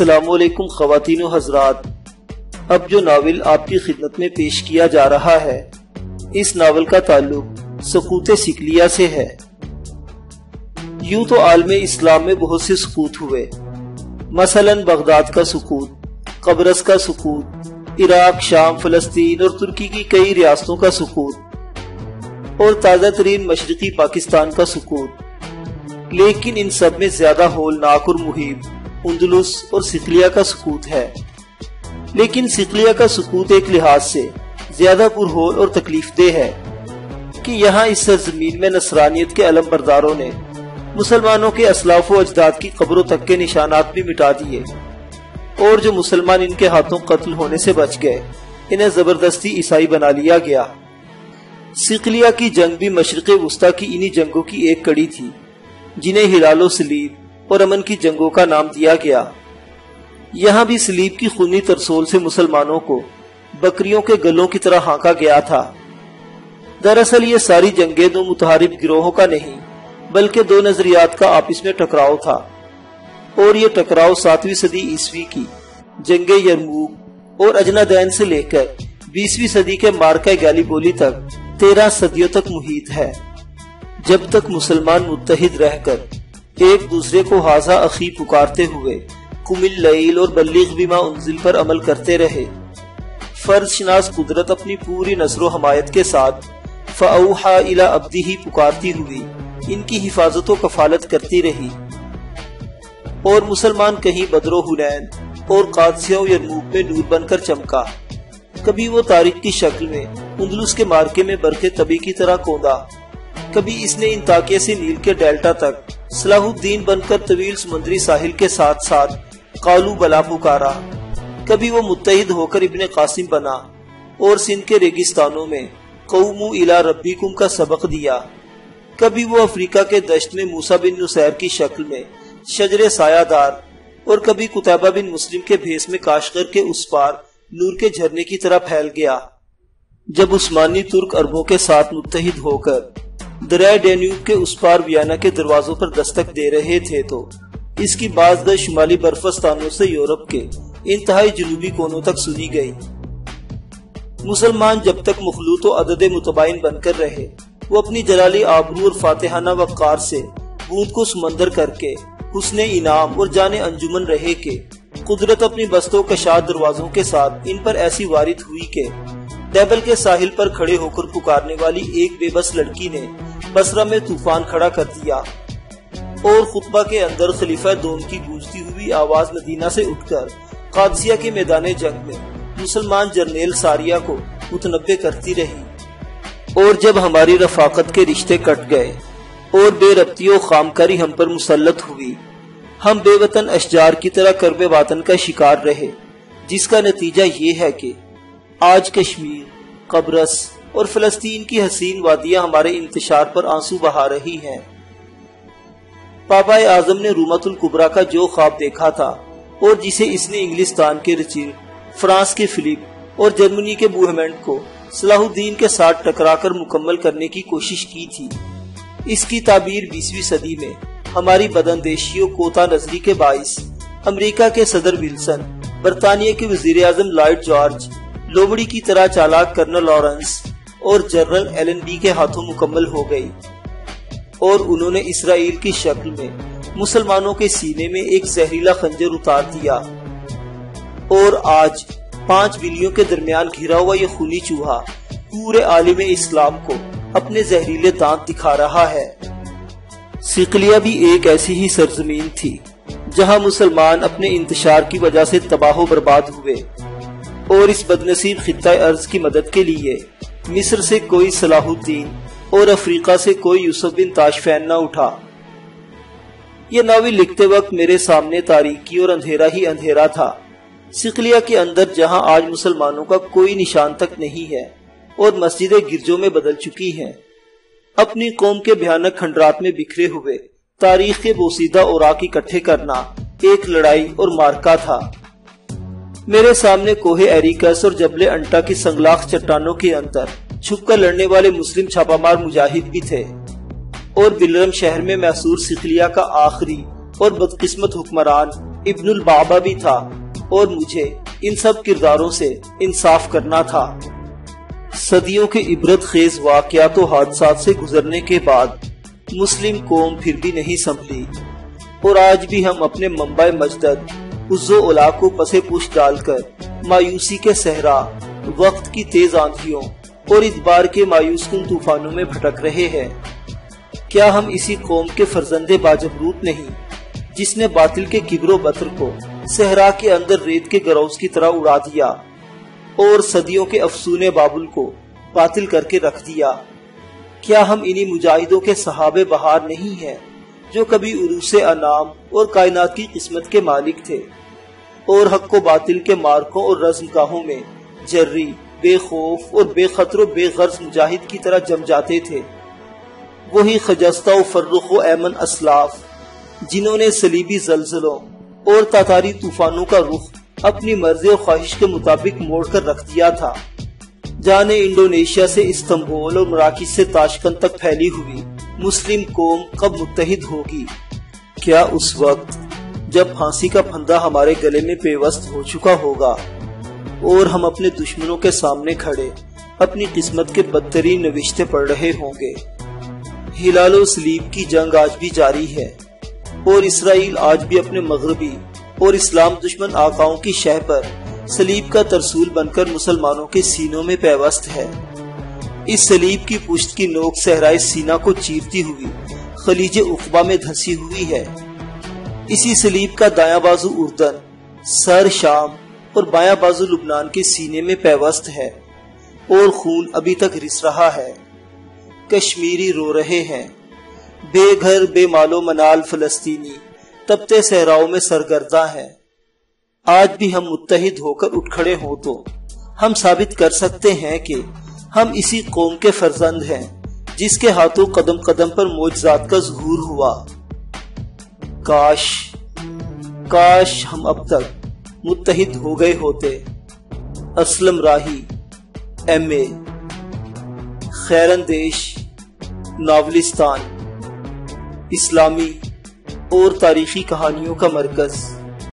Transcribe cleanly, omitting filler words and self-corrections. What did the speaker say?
السلام علیکم خواتین و حضرات، اب جو ناول آپ کی خدمت میں پیش کیا جا رہا ہے، اس ناول کا تعلق سقوط سقلیہ سے ہے۔ یوں تو عالم اسلام میں بہت سے سقوط ہوئے، مثلا بغداد کا سقوط، قبرص کا سقوط، عراق، شام، فلسطین اور ترکی کی کئی ریاستوں کا سقوط اور تازہ ترین مشرقی پاکستان کا سقوط، لیکن ان سب میں زیادہ ہولناک اور مہیب اندلس اور سقلیہ کا سقوط ہے۔ لیکن سقلیہ کا سقوط ایک لحاظ سے زیادہ پرہول اور تکلیف دہ ہے کہ یہاں اس سرزمین میں نصرانیت کے علم برداروں نے مسلمانوں کے اسلاف و اجداد کی قبروں تک کے نشانات بھی مٹا دیے، اور جو مسلمان ان کے ہاتھوں قتل ہونے سے بچ گئے انہیں زبردستی عیسائی بنا لیا گیا۔ سقلیہ کی جنگ بھی مشرق وسطی کی انہی جنگوں کی ایک کڑی تھی، جنہیں ہلال و صلیب اور امن کی جنگوں کا نام دیا گیا۔ یہاں بھی صلیب کی خونی ترسول سے مسلمانوں کو بکریوں کے گلوں کی طرح ہانکا گیا تھا۔ دراصل یہ ساری جنگیں دو متحارب گروہوں کا نہیں بلکہ دو نظریات کا آپس میں ٹکراؤ تھا، اور یہ ٹکراؤ 7ویں صدی عیسوی کی جنگ یرموک اور اجنادین سے لے کر 20ویں صدی کے مارکہ گالیپولی تک 13 صدیوں تک محیط ہے۔ جب تک مسلمان متحد رہ کر ایک دوسرے کو ھذا اخی پکارتے ہوئے قم اللیل اور بلغ بما انزل پر عمل کرتے رہے، فرض شناس قدرت اپنی پوری نصر و حمایت کے ساتھ فاوحی الی عبدہ پکارتی ہوئی ان کی حفاظت و کفالت کرتی رہی، اور مسلمان کہیں بدر و حنین اور قادسیہ و یرموک میں نور بن کر چمکا، کبھی وہ تاریخ کی شکل میں اندلس کے مارکے میں برق طبی کی طرح کوندا، کبھی اس نے انطاکیہ سے نیل کے ڈیلٹا تک صلاح الدین بن کر طویل سمندری ساحل کے ساتھ ساتھ قالو بلا پکارا، کبھی وہ متحد ہو کر ابن قاسم بنا اور سندھ کے ریگستانوں میں قوموا الی ربکم کا سبق دیا، کبھی وہ افریقہ کے دشت میں موسیٰ بن نصیر کی شکل میں شجر سایہ دار اور کبھی قتیبہ بن مسلم کے بھیس میں کاشغر کے اس پار نور کے جھرنے کی طرح پھیل گیا۔ جب عثمانی ترک عربوں کے ساتھ متحد ہو کر دریائے ڈینیوب کے اس پار ویانا کے دروازوں پر دستک دے رہے تھے تو اس کی باز شمالی برفستانوں سے یورپ کے انتہائی جنوبی کونوں تک سنی گئی۔ مسلمان جب تک مخلوط و عدد متباین بن کر رہے، وہ اپنی جلالی آبرو اور فاتحانہ وقار سے بوند کو سمندر کر کے حسن انعام اور جان انجمن رہے کہ قدرت اپنی بستوں کشاد دروازوں کے ساتھ ان پر ایسی وارد ہوئی کہ ڈیبل کے ساحل پر کھڑے ہو کر پکارنے والی ایک بے بس لڑکی نے بصرہ میں طوفان کھڑا کر دیا، اور خطبہ کے اندر خلیفہ دوم کی گونجتی ہوئی آواز مدینہ سے اٹھ کر قادسیہ کے میدان جنگ میں مسلمان جرنیل ساریہ کو متنبع کرتی رہی۔ اور جب ہماری رفاقت کے رشتے کٹ گئے اور بے ربطی و خامکاری ہم پر مسلط ہوئی، ہم بے وطن اشجار کی طرح کرب باطن کا شکار رہے، جس کا نتیجہ یہ ہے کہ آج کشمیر، قبرص اور فلسطین کی حسین وادیاں ہمارے انتشار پر آنسو بہا رہی ہیں۔ پاپا اعظم نے رومت الکبریٰ کا جو خواب دیکھا تھا اور جسے اس نے انگلستان کے رچیر، فرانس کے فلپ اور جرمنی کے بوہمنڈ کو صلاح الدین کے ساتھ ٹکرا کر مکمل کرنے کی کوشش کی تھی، اس کی تعبیر 20ویں صدی میں ہماری بداندیشی و کوتا نظری کے باعث امریکہ کے صدر ولسن، برطانیہ کے وزیر اعظم لارڈ جارج، لوبڑی کی طرح چالاک کرنل لارنس اور جنرل ایلن بی کے ہاتھوں مکمل ہو گئی، اور انہوں نے اسرائیل کی شکل میں مسلمانوں کے سینے میں ایک زہریلا خنجر اتار دیا، اور آج 5 بلیوں کے درمیان گھرا ہوا یہ خونی چوہا پورے عالم اسلام کو اپنے زہریلے دانت دکھا رہا ہے۔ سقلیہ بھی ایک ایسی ہی سرزمین تھی جہاں مسلمان اپنے انتشار کی وجہ سے تباہ و برباد ہوئے، اور اس بدنصیب خطہ ارض کی مدد کے لیے مصر سے کوئی صلاح الدین اور افریقہ سے کوئی یوسف بن تاشفین نہ اٹھا۔ یہ ناول لکھتے وقت میرے سامنے تاریکی اور اندھیرا ہی اندھیرا تھا۔ سقلیہ کے اندر جہاں آج مسلمانوں کا کوئی نشان تک نہیں ہے اور مسجدیں گرجوں میں بدل چکی ہیں، اپنی قوم کے بھیانک کھنڈرات میں بکھرے ہوئے تاریخ کے بوسیدہ اوراق اکٹھے کرنا ایک لڑائی اور مارکا تھا۔ میرے سامنے کوہ ایریکس اور جبل انٹا کی سنگلاخ چٹانوں کے اندر چھپ کر لڑنے والے مسلم چھاپا مار مجاہد بھی تھے، اور بلرم شہر میں محصور سقلیہ کا آخری اور بدقسمت حکمران ابن البابا بھی تھا اور مجھے ان سب کرداروں سے انصاف کرنا تھا۔ صدیوں کے عبرت خیز واقعات و حادثات سے گزرنے کے بعد مسلم قوم پھر بھی نہیں سنبھلی، اور آج بھی ہم اپنے منبع مجدد عز و علا کو پسے پوش ڈال کر مایوسی کے صحرا، وقت کی تیز آندھیوں اور ادبار کے مایوس کن طوفانوں میں بھٹک رہے ہیں۔ کیا ہم اسی قوم کے فرزند باجبروت نہیں جس نے باطل کے کبر و بطر کو صحرا کے اندر ریت کے گروز کی طرح اڑا دیا اور صدیوں کے افسون بابل کو باطل کر کے رکھ دیا؟ کیا ہم انہی مجاہدوں کے صحابہ بہار نہیں ہیں جو کبھی عروس انام اور کائنات کی قسمت کے مالک تھے اور حق و باطل کے مارکوں اور رزم گاہوں میں جری، بے خوف اور بے خطر و بے غرض مجاہد کی طرح جم جاتے تھے؟ وہی خجستہ و فرخ و ایمن اسلاف جنہوں نے صلیبی زلزلوں اور تاتاری طوفانوں کا رخ اپنی مرضی و خواہش کے مطابق موڑ کر رکھ دیا تھا۔ جانے انڈونیشیا سے استنبول اور مراکش سے تاشقند تک پھیلی ہوئی مسلم قوم کب متحد ہوگی؟ کیا اس وقت جب پھانسی کا پھندا ہمارے گلے میں پیوست ہو چکا ہوگا اور ہم اپنے دشمنوں کے سامنے کھڑے اپنی قسمت کے بدترین نوشتے پڑھ رہے ہوں گے؟ ہلال و صلیب کی جنگ آج بھی جاری ہے اور اسرائیل آج بھی اپنے مغربی اور اسلام دشمن آقاؤں کی شہ پر صلیب کا ترسول بن کر مسلمانوں کے سینوں میں پیوست ہے۔ اس صلیب کی پشت کی نوک صحرائے سینا کو چیرتی ہوئی خلیج عقبہ میں دھسی ہوئی ہے۔ اسی صلیب کا دایاں بازو اردن، سر شام اور بایاں بازو لبنان کے سینے میں پیوست ہے اور خون ابھی تک رس رہا ہے۔ کشمیری رو رہے ہیں، بے گھر بے مال و منال فلسطینی تپتے صحراؤں میں سرگرداں ہیں۔ آج بھی ہم متحد ہو کر اٹھ کھڑے ہوں تو ہم ثابت کر سکتے ہیں کہ ہم اسی قوم کے فرزند ہیں جس کے ہاتھوں قدم قدم پر معجزات کا ظہور ہوا۔ کاش ہم اب تک متحد ہو گئے ہوتے۔ اسلم راہی، MA، خیراندیش، ناولستان، اسلامی اور تاریخی کہانیوں کا مرکز۔